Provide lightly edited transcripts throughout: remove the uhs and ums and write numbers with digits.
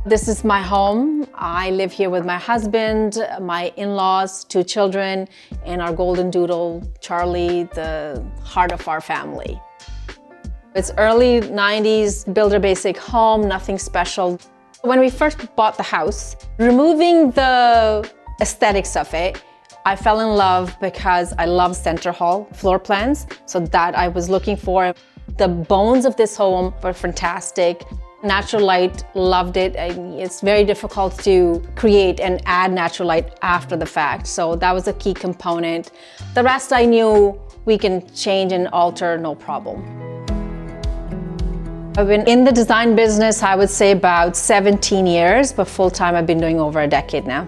This is my home. I live here with my husband, my in-laws, 2 children, and our golden doodle, Charlie, the heart of our family. It's early 90s, builder basic home, nothing special. When we first bought the house, removing the aesthetics of it, I fell in love because I love center hall floor plans, so that I was looking for. The bones of this home were fantastic. Natural light, loved it. It's very difficult to create and add natural light after the fact, so that was a key component. The rest I knew we can change and alter, no problem. I've been in the design business, I would say about 17 years, but full-time I've been doing over a decade now.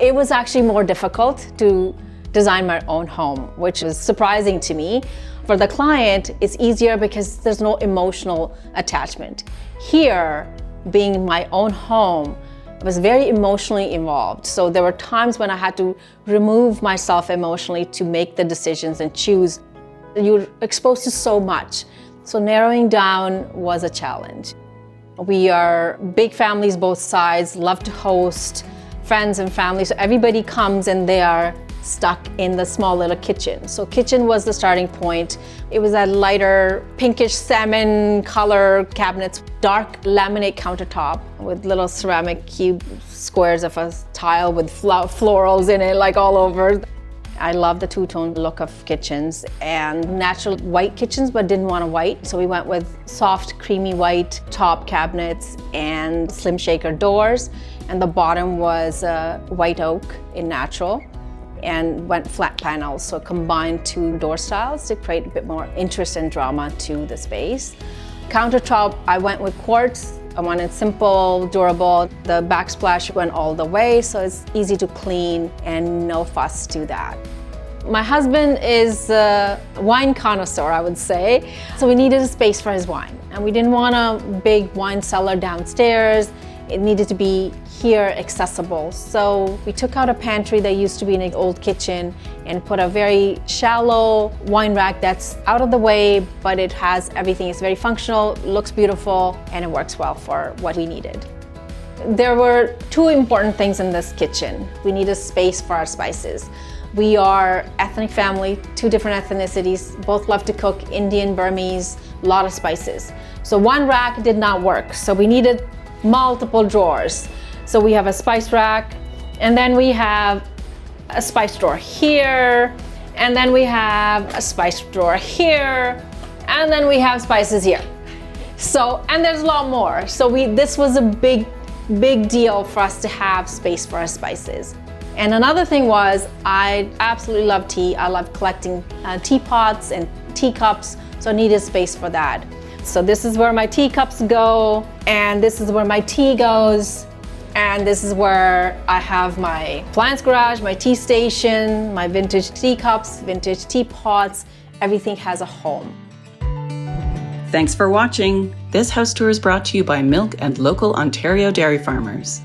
It was actually more difficult to design my own home, which is surprising to me. For the client, it's easier because there's no emotional attachment. Here, being my own home, I was very emotionally involved. So there were times when I had to remove myself emotionally to make the decisions and choose. You're exposed to so much. So narrowing down was a challenge. We are big families, both sides, love to host friends and family. So everybody comes and they are stuck in the small little kitchen. So kitchen was the starting point. It was a lighter pinkish salmon color cabinets, dark laminate countertop with little ceramic cube squares of a tile with florals in it, like all over. I love the two-tone look of kitchens and natural white kitchens, but didn't want a white. So we went with soft, creamy white top cabinets and slim shaker doors. And the bottom was white oak in natural, and went flat panels, so combined 2 door styles to create a bit more interest and drama to the space. Countertop, I went with quartz. I wanted simple, durable. The backsplash went all the way, so it's easy to clean and no fuss to that. My husband is a wine connoisseur, I would say, so we needed a space for his wine. And we didn't want a big wine cellar downstairs. It needed to be here accessible. So we took out a pantry that used to be in an old kitchen and put a very shallow wine rack that's out of the way, but it has everything. It's very functional, looks beautiful, and it works well for what we needed. There were 2 important things in this kitchen. We needed space for our spices. We are ethnic family, 2 different ethnicities, both love to cook, Indian, Burmese, a lot of spices. So one rack did not work, so we needed multiple drawers. So we have a spice rack, and then we have a spice drawer here, and then we have a spice drawer here, and then we have spices here. So, and there's a lot more. So this was a big deal for us to have space for our spices. And another thing was, I absolutely love tea. I love collecting teapots and teacups, so I needed space for that. So this is where my teacups go, and this is where my tea goes, and this is where I have my appliance garage, my tea station, my vintage teacups, vintage teapots. Everything has a home. Thanks for watching. This house tour is brought to you by Milk and local Ontario dairy farmers.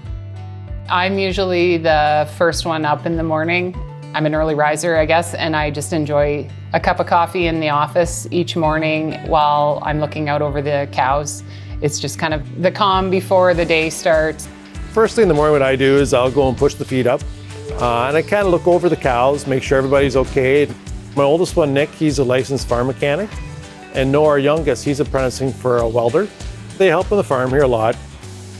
I'm usually the first one up in the morning. I'm an early riser, I guess, and I just enjoy a cup of coffee in the office each morning while I'm looking out over the cows. It's just kind of the calm before the day starts. First thing in the morning what I do is I'll go and push the feed up, and I kind of look over the cows, make sure everybody's okay. My oldest one, Nick, he's a licensed farm mechanic, and Noah, our youngest, he's apprenticing for a welder. They help on the farm here a lot.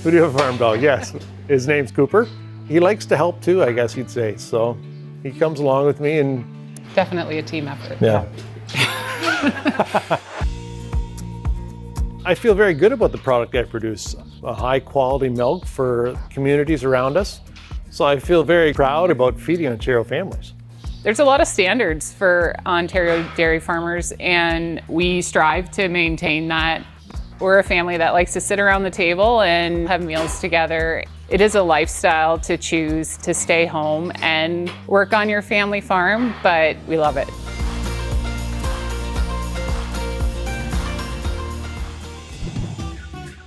We do have a farm dog, yes. His name's Cooper. He likes to help too, I guess you'd say. So he comes along with me and... Definitely a team effort. Yeah. I feel very good about the product I produce. A high quality milk for communities around us. So I feel very proud about feeding Ontario families. There's a lot of standards for Ontario dairy farmers, and we strive to maintain that. We're a family that likes to sit around the table and have meals together. It is a lifestyle to choose to stay home and work on your family farm, but we love it.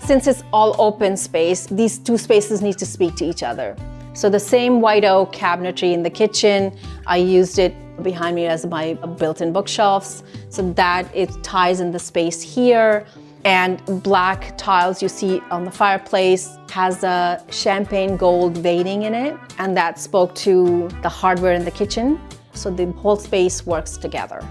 Since it's all open space, these 2 spaces need to speak to each other. So the same white oak cabinetry in the kitchen, I used it behind me as my built-in bookshelves, so that it ties in the space here. And black tiles you see on the fireplace has a champagne gold veining in it, and that spoke to the hardware in the kitchen. So the whole space works together.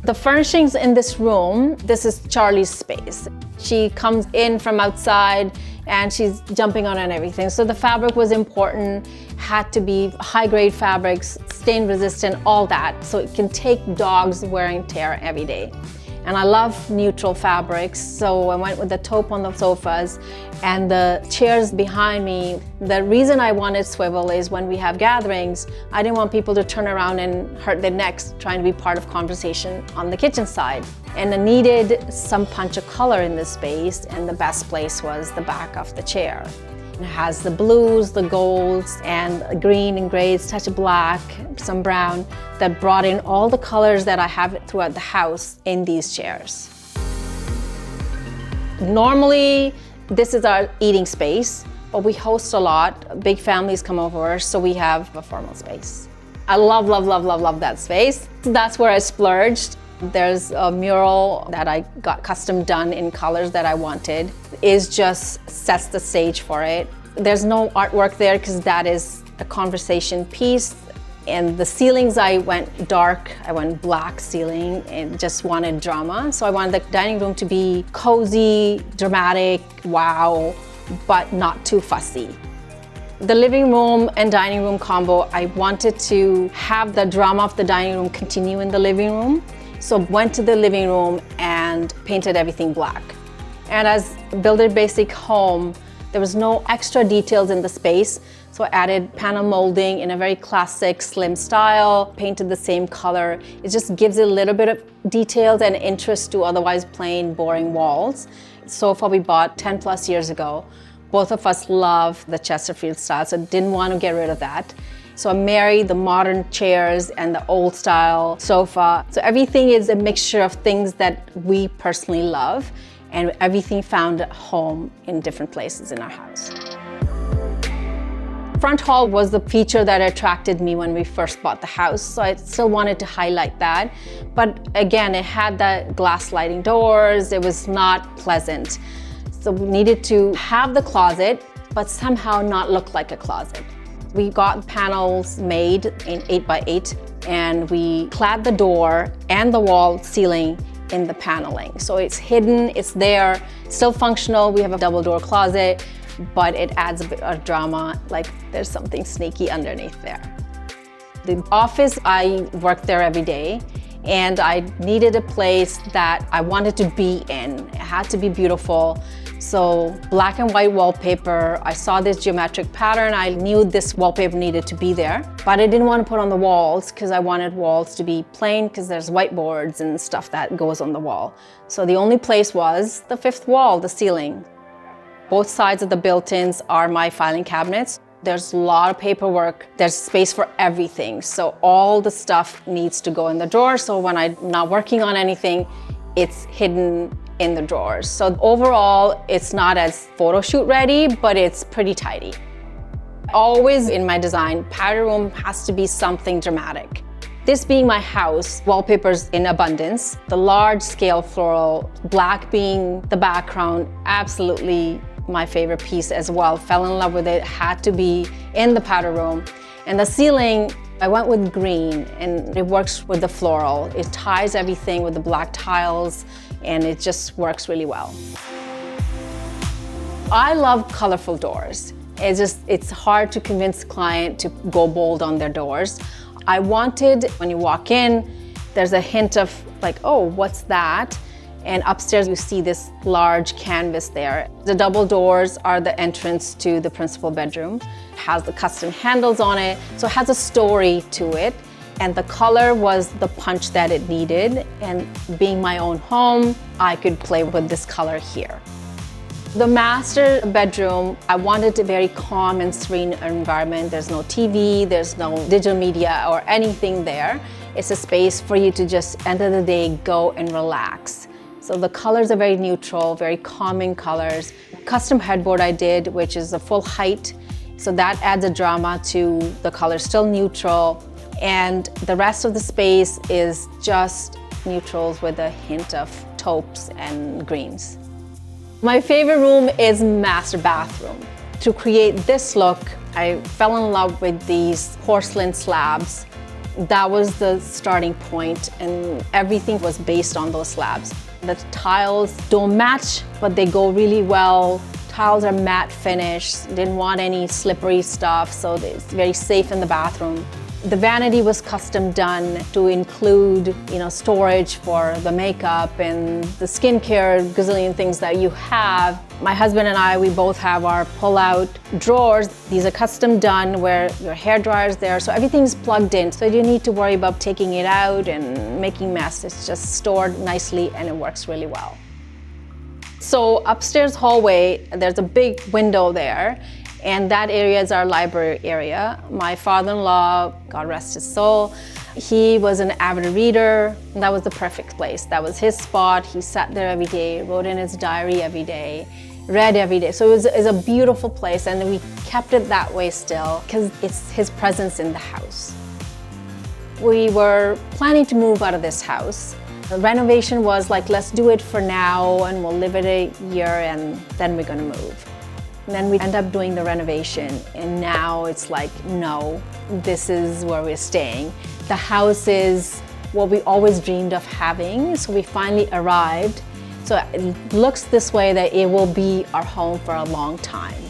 The furnishings in this room, this is Charlie's space. She comes in from outside and she's jumping on and everything. So the fabric was important, had to be high-grade fabrics, stain resistant, all that. So it can take dogs wear and tear every day. And I love neutral fabrics, so I went with the taupe on the sofas and the chairs behind me. The reason I wanted swivel is when we have gatherings, I didn't want people to turn around and hurt their necks trying to be part of conversation on the kitchen side. And I needed some punch of color in this space, and the best place was the back of the chair. It has the blues, the golds, and green and grays, touch of black, some brown, that brought in all the colors that I have throughout the house in these chairs. Normally, this is our eating space, but we host a lot. Big families come over, so we have a formal space. I love, love, love, love, love that space. That's where I splurged. There's a mural that I got custom done in colors that I wanted. It just sets the stage for it. There's no artwork there because that is a conversation piece. And the ceilings, I went dark, I went black ceiling and just wanted drama. So I wanted the dining room to be cozy, dramatic, wow, but not too fussy. The living room and dining room combo, I wanted to have the drama of the dining room continue in the living room. So went to the living room and painted everything black. And as Build It Basic home, there was no extra details in the space. So I added panel molding in a very classic, slim style, painted the same color. It just gives it a little bit of details and interest to otherwise plain, boring walls. Sofa we bought 10 plus years ago. Both of us love the Chesterfield style, so didn't want to get rid of that. So I married the modern chairs and the old style sofa. So everything is a mixture of things that we personally love, and everything found at home in different places in our house. Front hall was the feature that attracted me when we first bought the house, so I still wanted to highlight that. But again, it had the glass sliding doors, it was not pleasant. So we needed to have the closet, but somehow not look like a closet. We got panels made in 8x8, and we clad the door and the wall ceiling in the paneling. So it's hidden, it's there, still functional. We have a double door closet, but it adds a bit of drama, like there's something sneaky underneath there. The office, I work there every day, and I needed a place that I wanted to be in. It had to be beautiful. So black and white wallpaper, I saw this geometric pattern. I knew this wallpaper needed to be there, but I didn't want to put on the walls because I wanted walls to be plain because there's whiteboards and stuff that goes on the wall. So the only place was the fifth wall, the ceiling. Both sides of the built-ins are my filing cabinets. There's a lot of paperwork. There's space for everything. So all the stuff needs to go in the drawer. So when I'm not working on anything, it's hidden in the drawers. So overall, it's not as photo shoot ready, but it's pretty tidy. Always in my design, powder room has to be something dramatic. This being my house, wallpapers in abundance, the large scale floral, black being the background, absolutely my favorite piece as well. Fell in love with it, had to be in the powder room. And the ceiling, I went with green, and it works with the floral. It ties everything with the black tiles, and it just works really well. I love colorful doors. It's hard to convince the client to go bold on their doors. I wanted, when you walk in, there's a hint of like, oh, what's that? And upstairs you see this large canvas there. The double doors are the entrance to the principal bedroom. It has the custom handles on it, so it has a story to it. And the color was the punch that it needed. And being my own home, I could play with this color here. The master bedroom, I wanted a very calm and serene environment. There's no TV, there's no digital media or anything there. It's a space for you to just, end of the day, go and relax. So the colors are very neutral, very calming colors. Custom headboard I did, which is a full height. So that adds a drama to the color, still neutral. And the rest of the space is just neutrals with a hint of taupes and greens. My favorite room is master bathroom. To create this look, I fell in love with these porcelain slabs. That was the starting point, and everything was based on those slabs. The tiles don't match, but they go really well. Tiles are matte finish, didn't want any slippery stuff, so it's very safe in the bathroom. The vanity was custom done to include, storage for the makeup and the skincare, gazillion things that you have. My husband and I, we both have our pull-out drawers. These are custom done where your hair dryer is there, so everything's plugged in. So you don't need to worry about taking it out and making mess. It's just stored nicely and it works really well. So upstairs hallway, there's a big window there, and that area is our library area. My father-in-law, God rest his soul, he was an avid reader, and that was the perfect place. That was his spot. He sat there every day, wrote in his diary every day, read every day. So it was a beautiful place, and we kept it that way still because it's his presence in the house. We were planning to move out of this house. The renovation was like, let's do it for now and we'll live it a year and then we're gonna move. And then we end up doing the renovation and now it's like, no, this is where we're staying. The house is what we always dreamed of having, so we finally arrived. So it looks this way that it will be our home for a long time.